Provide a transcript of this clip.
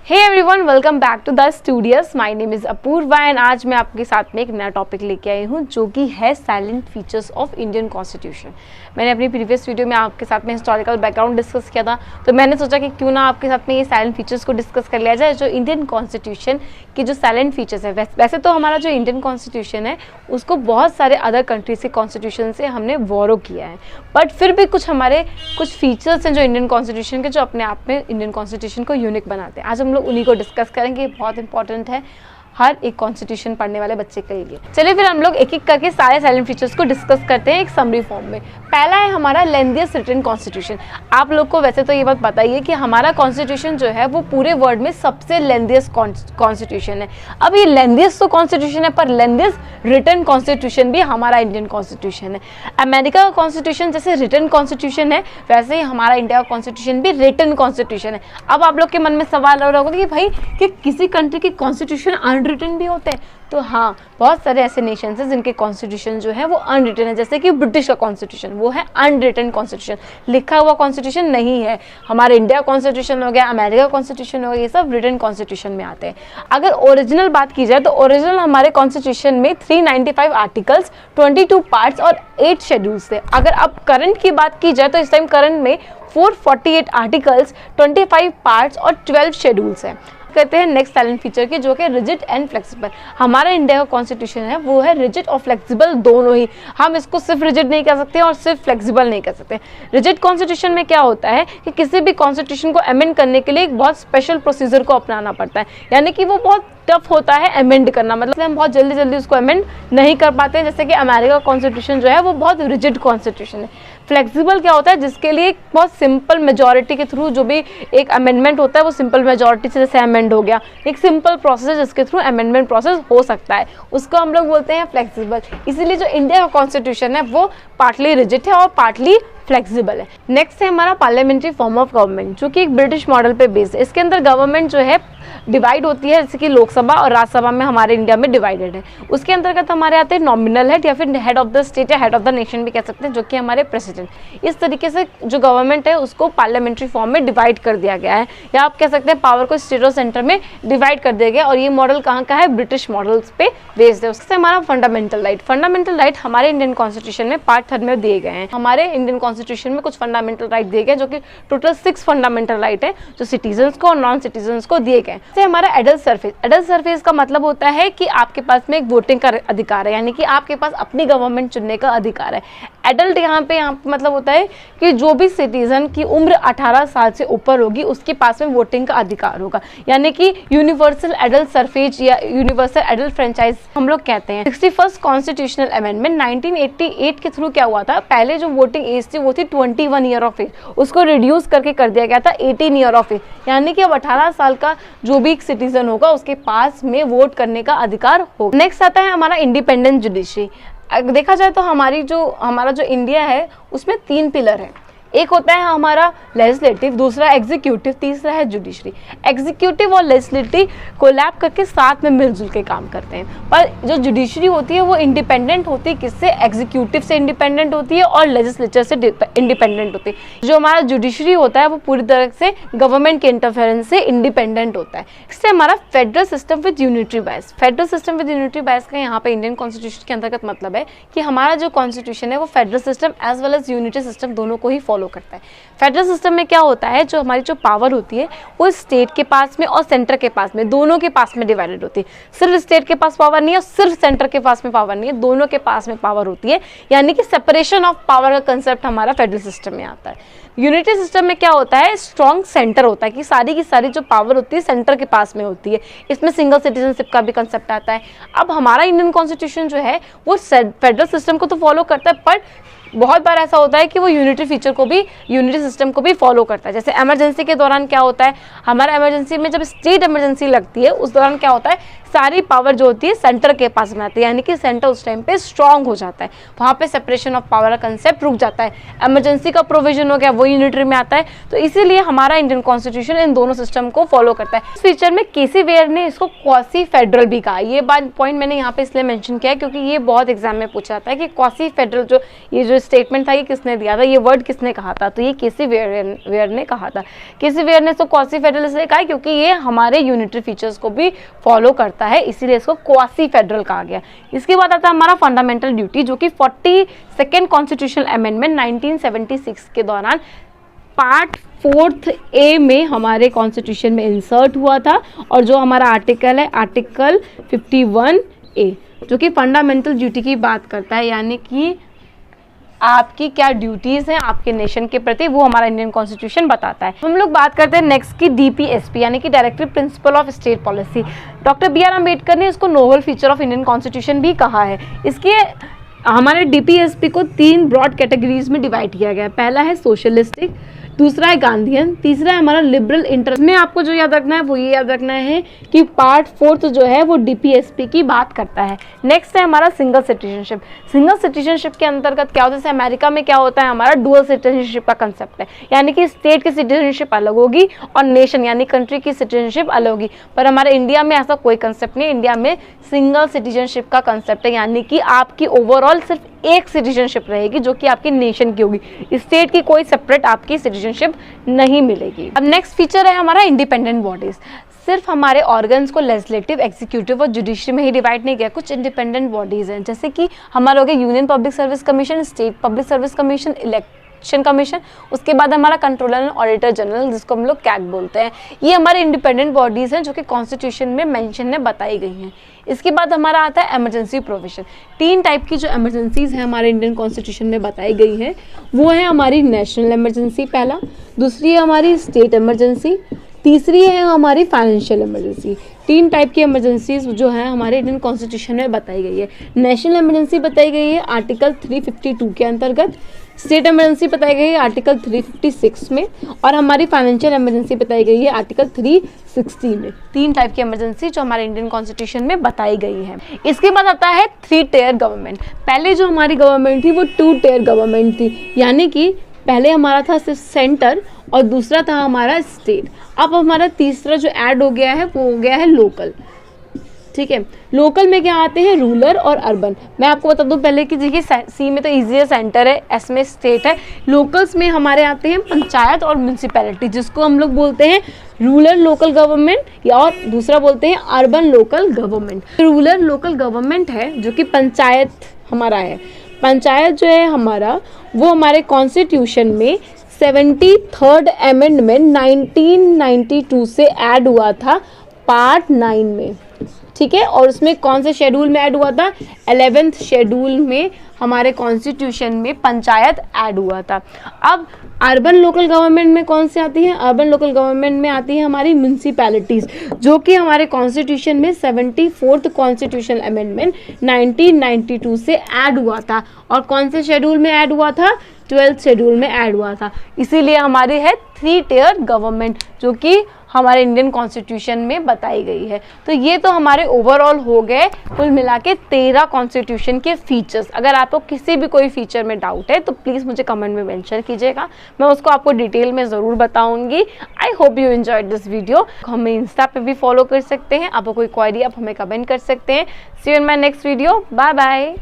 Hey everyone, welcome back to the studios. My name is Apurva and आज मैं आपके साथ में एक नया टॉपिक लेके आई हूँ जो कि है salient features of Indian constitution. मैंने अपनी प्रीवियस वीडियो में आपके साथ में हिस्टोरिकल बैकग्राउंड डिस्कस किया था, तो मैंने सोचा कि क्यों ना आपके साथ में ये साइलेंट फीचर्स को डिस्कस कर लिया जाए। जो इंडियन कॉन्स्टिट्यूशन की जो साइलेंट फीचर्स है, वैसे तो हमारा जो इंडियन कॉन्स्टिट्यूशन है उसको बहुत सारे अदर कंट्रीज के कॉन्स्टिट्यूशन से हमने बोरो किया है, बट फिर भी कुछ फीचर्स हैं जो इंडियन कॉन्स्टिट्यूशन के, जो अपने आप में इंडियन कॉन्स्टिट्यूशन को यूनिक बनाते हैं। आज हम लोग उन्हीं को डिस्कस करेंगे। बहुत इंपॉर्टेंट है हर एक कॉन्स्टिट्यूशन पढ़ने वाले बच्चे के लिए। चलिए फिर हम लोग एक एक करके सारे साइलेंट फीचर्स को डिस्कस करते हैं एक समरी फॉर्म में। पहला है हमारा लेंथीएस्ट रिटन कॉन्स्टिट्यूशन। आप लोग को वैसे तो ये बात पता ही है कि हमारा कॉन्स्टिट्यूशन जो है वो पूरे वर्ल्ड में सबसे लेंथीएस्ट कॉन्स्टिट्यूशन है। अब ये लेंथीएस्ट तो कॉन्स्टिट्यूशन है, पर लेंथीएस्ट रिटन कॉन्स्टिट्यूशन भी हमारा इंडियन कॉन्स्टिट्यूशन है। अमेरिका का कॉन्स्टिट्यूशन जैसे रिटन कॉन्स्टिट्यूशन है, वैसे ही हमारा इंडिया का कॉन्स्टिट्यूशन भी रिटन कॉन्स्टिट्यूशन है। अब आप लोग के मन में सवाल आ रहा होगा कि भाई कि किसी कंट्री की कॉन्स्टिट्यूशन अनरिटन भी होते हैं, तो हाँ, बहुत सारे ऐसे नेशंस हैं जिनके कॉन्स्टिट्यूशन जो है वो अनरिटन है। जैसे कि ब्रिटिश का कॉन्स्टिट्यूशन, वो है अनरिटन कॉन्स्टिट्यूशन, लिखा हुआ कॉन्स्टिट्यूशन नहीं है। हमारे इंडिया कॉन्स्टिट्यूशन हो गया, अमेरिका कॉन्स्टिट्यूशन हो गया, ये सब रिटन कॉन्स्टिट्यूशन में आते हैं। अगर ओरिजिनल बात की जाए तो ओरिजिनल हमारे कॉन्स्टिट्यूशन में 395 आर्टिकल्स, 22 पार्ट्स और 8 शेड्यूल्स थे। अगर अब करंट की बात की जाए तो इस टाइम करंट में 448 आर्टिकल्स, 25 पार्ट्स और 12 शेड्यूल्स हैं। कहते हैं नेक्स्ट साइलेंट फीचर की, जो कि रिजिड एंड फ्लेक्सिबल। हमारा इंडिया का कॉन्स्टिट्यूशन है वो है रिजिड और फ्लेक्सिबल दोनों ही। हम इसको सिर्फ रिजिड नहीं कर सकते और सिर्फ फ्लेक्सिबल नहीं कर सकते। रिजिड कॉन्स्टिट्यूशन में क्या होता है कि किसी भी कॉन्स्टिट्यूशन को अमेंड करने के लिए एक बहुत स्पेशल प्रोसीजर को अपनाना पड़ता है, यानी कि वो बहुत टफ होता है अमेंड करना, मतलब हम बहुत जल्दी जल्दी उसको अमेंड नहीं कर पाते हैं। जैसे कि अमेरिका कॉन्स्टिट्यूशन जो है वो बहुत रिजिड कॉन्स्टिट्यूशन है। फ्लेक्सिबल क्या होता है, जिसके लिए एक बहुत सिंपल मेजॉरिटी के थ्रू जो भी एक अमेंडमेंट होता है वो सिंपल मेजॉरिटी से जैसे अमेंड हो गया, एक सिंपल प्रोसेस जिसके थ्रू अमेंडमेंट प्रोसेस हो सकता है, उसको हम लोग बोलते हैं फ्लेक्सिबल। इसीलिए जो इंडिया का कॉन्स्टिट्यूशन है वो पार्टली रिजिड है और पार्टली फ्लेक्सिबल है। नेक्स्ट है हमारा पार्लियामेंट्री फॉर्म ऑफ गवर्नमेंट, जो कि एक ब्रिटिश मॉडल पे बेस्ड है। इसके अंदर गवर्नमेंट जो है डिवाइड होती है, जैसे कि लोकसभा और राज्यसभा में हमारे इंडिया में डिवाइडेड है। उसके अंतर्गत हमारे आते हैं नॉमिनल हेड या फिर हेड ऑफ द स्टेट या हेड ऑफ द नेशन भी कह सकते हैं, जो कि हमारे प्रेसिडेंट। इस तरीके से जो गवर्नमेंट है उसको पार्लियामेंट्री फॉर्म में डिवाइड कर दिया गया है, या आप कह सकते हैं पावर को स्टेट और सेंटर में डिवाइड कर दिया गया। और ये मॉडल कहाँ का है, ब्रिटिश मॉडल्स पे बेस्ड है। उससे हमारा फंडामेंटल राइट हमारे इंडियन कॉन्स्टिट्यूशन में पार्ट 3 में दिए गए हैं। हमारे इंडियन कॉन्स्टिट्यूशन में कुछ फंडामेंटल राइट दिए गए, जो कि टोटल 6 फंडामेंटल राइट है, जो सिटीजन्स को और नॉन सिटीजन्स को दिए गए। हमारा एडल्ट सरफेस का मतलब होता है कि आपके पास में एक वोटिंग का अधिकार है, यानी कि आपके पास अपनी गवर्नमेंट चुनने का अधिकार है। एडल्ट यहाँ पे मतलब होता है कि जो भी सिटीजन की उम्र 18 साल से ऊपर होगी उसके पास में वोटिंग का अधिकार होगा, यानी कि यूनिवर्सल एडल्ट सरफेस या यूनिवर्सल एडल्ट फ्रेंचाइज हम लोग कहते हैं। 61st कॉन्स्टिट्यूशनल अमेंडमेंट 1988 के थ्रू क्या हुआ था, पहले जो वोटिंग एज थी वो थी 21 ईयर ऑफ एज, उसको रिड्यूस करके कर दिया गया था 18 ईयर ऑफ एज, यानी कि अब 18 साल का जो भी सिटीजन होगा उसके पास में वोट करने का अधिकार होगा। नेक्स्ट आता है हमारा इंडिपेंडेंट जुडिशरी। देखा जाए तो हमारा जो इंडिया है उसमें 3 पिलर है। एक होता है हमारा लेजिस्लेटिव, दूसरा एग्जीक्यूटिव, तीसरा है जुडिशरी। एग्जीक्यूटिव और लेजिस्लेटिव कोलैब करके साथ में मिलजुल के काम करते हैं, पर जो जुडिशरी होती है वो इंडिपेंडेंट होती है। किससे? एग्जीक्यूटिव से इंडिपेंडेंट होती है और लेजिस्लेचर से इंडिपेंडेंट होती है। जो हमारा जुडिशरी होता है वो पूरी तरह से गवर्नमेंट के इंटरफेरेंस से इंडिपेंडेंट होता है। इससे हमारा federal system with unitary bias. Federal system with unitary बायस का यहाँ पे इंडियन कॉन्स्टिट्यूशन के अंतर्गत मतलब है कि हमारा जो कॉन्स्टिट्यूशन है वो federal system as well as unitary system दोनों को ही फॉलो करता है। फेडरल सिस्टम में क्या होता है, जो हमारी जो पावर होती है वो स्टेट के पास में और सेंटर के पास में, दोनों के पास में डिवाइडेड होती है। सिर्फ स्टेट के पास पावर नहीं है और सिर्फ सेंटर के पास में पावर नहीं है, दोनों के पास में पावर होती है, यानी कि सेपरेशन ऑफ पावर का कंसेप्ट हमारा फेडरल सिस्टम में आता है। यूनिटी सिस्टम में क्या होता है, स्ट्रॉन्ग सेंटर होता है कि सारी की सारी जो पावर होती है सेंटर के पास में होती है। इसमें सिंगल सिटीजनशिप का भी कंसेप्ट आता है। अब हमारा इंडियन कॉन्स्टिट्यूशन जो है वो फेडरल सिस्टम को तो फॉलो करता है, पर बहुत बार ऐसा होता है कि वो यूनिटी सिस्टम को भी फॉलो करता है। जैसे इमरजेंसी के दौरान क्या होता है, हमारा इमरजेंसी में जब स्टेट इमरजेंसी लगती है उस दौरान क्या होता है, सारी पावर जो होती है सेंटर के पास में आती है, यानी कि सेंटर उस टाइम पे स्ट्रांग हो जाता है, वहाँ पे सेपरेशन ऑफ पावर का कंसेप्ट रुक जाता है, इमरजेंसी का प्रोविजन हो गया वो यूनिटरी में आता है। तो इसीलिए हमारा इंडियन कॉन्स्टिट्यूशन इन दोनों सिस्टम को फॉलो करता है। इस फीचर में केसी वेयर ने इसको क्वासी फेडरल भी कहा। ये बात पॉइंट मैंने यहाँ पे इसलिए मेंशन किया है क्योंकि ये बहुत एग्जाम में पूछा जाता है कि क्वासी फेडरल जो स्टेटमेंट था ये किसने दिया था, ये वर्ड किसने कहा था, तो ये केसी वेयर ने कहा था। केसी वेयर ने इसको क्वासी फेडरल इसलिए कहा क्योंकि ये हमारे यूनिटरी फीचर्स को भी फॉलो करता है, इसीलिए इसको क्वासी फेडरल कहा गया। इसके बाद आता है हमारा फंडामेंटल ड्यूटी, जो कि 42nd कॉन्स्टिट्यूशनल अमेंडमेंट 1976 के दौरान पार्ट 4th ए में हमारे कॉन्स्टिट्यूशन में इंसर्ट हुआ था, और जो हमारा आर्टिकल है आर्टिकल 51 ए, जो कि फंडामेंटल ड्यूटी की बात करता है, यानी कि आपकी क्या ड्यूटीज हैं आपके नेशन के प्रति, वो हमारा इंडियन कॉन्स्टिट्यूशन बताता है। हम लोग बात करते हैं नेक्स्ट की डीपीएसपी, यानी कि directive principle of state policy. Doctor B R Ambedkar ने इसको novel feature of Indian constitution भी कहा है। इसके हमारे डीपीएसपी को 3 ब्रॉड कैटेगरीज में डिवाइड किया गया है। पहला है सोशलिस्टिक, दूसरा है गांधीयन, तीसरा है हमारा लिबरल इंटरेस्ट। में आपको जो याद रखना है वो ये याद रखना है कि पार्ट 4th जो है वो डीपीएसपी की बात करता है। नेक्स्ट है हमारा सिंगल सिटीजनशिप। सिंगल सिटीजनशिप के अंतर्गत क्या होता है, जैसे अमेरिका में क्या होता है, हमारा डुअल सिटीजनशिप का कंसेप्ट है, यानी कि स्टेट की सिटीजनशिप अलग होगी और नेशन यानी कंट्री की सिटीजनशिप अलग होगी। पर हमारे इंडिया में ऐसा कोई कंसेप्ट नहीं है। इंडिया में सिंगल सिटीजनशिप का कंसेप्ट है, यानी कि आपकी ओवरऑल सिर्फ एक सिटीजनशिप रहेगी जो कि आपकी नेशन की होगी, स्टेट की कोई सेपरेट आपकी सिटीजनशिप नहीं मिलेगी। अब नेक्स्ट फीचर है हमारा इंडिपेंडेंट बॉडीज। सिर्फ हमारे ऑर्गन्स को लेजिस्लेटिव, एग्जीक्यूटिव और जुडिशरी में ही डिवाइड नहीं किया, कुछ इंडिपेंडेंट बॉडीज हैं, जैसे कि हमारा हो गया union public service commission, state public service commission, election commission, उसके बाद हमारा कंट्रोलर एंड ऑडिटर जनरल जिसको हम लोग कैग बोलते हैं। ये हमारे इंडिपेंडेंट बॉडीज हैं जो कि कॉन्स्टिट्यूशन में मेंशन में बताई गई हैं। इसके बाद हमारा आता है इमरजेंसी प्रोविजन। 3 टाइप की जो इमरजेंसीज हैं हमारे इंडियन कॉन्स्टिट्यूशन में बताई गई हैं, वो है हमारी नेशनल इमरजेंसी पहला, दूसरी है हमारी स्टेट इमरजेंसी, तीसरी है हमारी फाइनेंशियल इमरजेंसी। 3 टाइप की इमरजेंसीज जो है हमारे इंडियन कॉन्स्टिट्यूशन में बताई गई है। नेशनल इमरजेंसी बताई गई है आर्टिकल 352 के अंतर्गत, स्टेट इमरजेंसी बताई गई है आर्टिकल 356 में, और हमारी फाइनेंशियल इमरजेंसी बताई गई है आर्टिकल 360 में। 3 टाइप की इमरजेंसी जो हमारे इंडियन कॉन्स्टिट्यूशन में बताई गई है। इसके बाद आता है 3 टियर गवर्नमेंट। पहले जो हमारी गवर्नमेंट थी वो 2 टियर गवर्नमेंट थी, यानी कि पहले हमारा था सिर्फ सेंटर और दूसरा था हमारा स्टेट। अब हमारा तीसरा जो ऐड हो गया है वो हो गया है लोकल। ठीक है, लोकल में क्या आते हैं, रूरल और अर्बन। मैं आपको बता दूं पहले कि देखिए सी में तो ईजी है, सेंटर है, एस में स्टेट है, लोकल्स में हमारे आते हैं पंचायत और म्यूनसिपैलिटी, जिसको हम लोग बोलते हैं रूरल लोकल गवर्नमेंट या और दूसरा बोलते हैं urban local government. Rural local government है जो कि पंचायत हमारा है। पंचायत जो है हमारा वो हमारे कॉन्स्टिट्यूशन में 73rd अमेंडमेंट 1992 से ऐड हुआ था पार्ट 9 में। ठीक है, और उसमें कौन से शेड्यूल में ऐड हुआ था, 11th शेड्यूल में हमारे कॉन्स्टिट्यूशन में पंचायत ऐड हुआ था। अब अर्बन लोकल गवर्नमेंट में कौन से आती है, अर्बन लोकल गवर्नमेंट में आती है हमारी म्यूनसिपैलिटीज, जो कि हमारे कॉन्स्टिट्यूशन में 74th कॉन्स्टिट्यूशनल अमेंडमेंट 1992 से ऐड हुआ था। और कौन से शेड्यूल में ऐड हुआ था, 12th शेड्यूल में ऐड हुआ था। इसीलिए हमारी है 3 टियर गवर्नमेंट जो कि हमारे इंडियन कॉन्स्टिट्यूशन में बताई गई है। तो ये तो हमारे ओवरऑल हो गए कुल मिला के 13 कॉन्स्टिट्यूशन के फीचर्स। अगर आपको किसी भी कोई फीचर में डाउट है तो प्लीज़ मुझे कमेंट में मेंशन कीजिएगा, मैं उसको आपको डिटेल में ज़रूर बताऊंगी। I hope you enjoyed this video. हमें इंस्टा पे भी फॉलो कर सकते हैं, आपको कोई क्वेरी आप हमें कमेंट कर सकते हैं। See you in my next video, bye bye.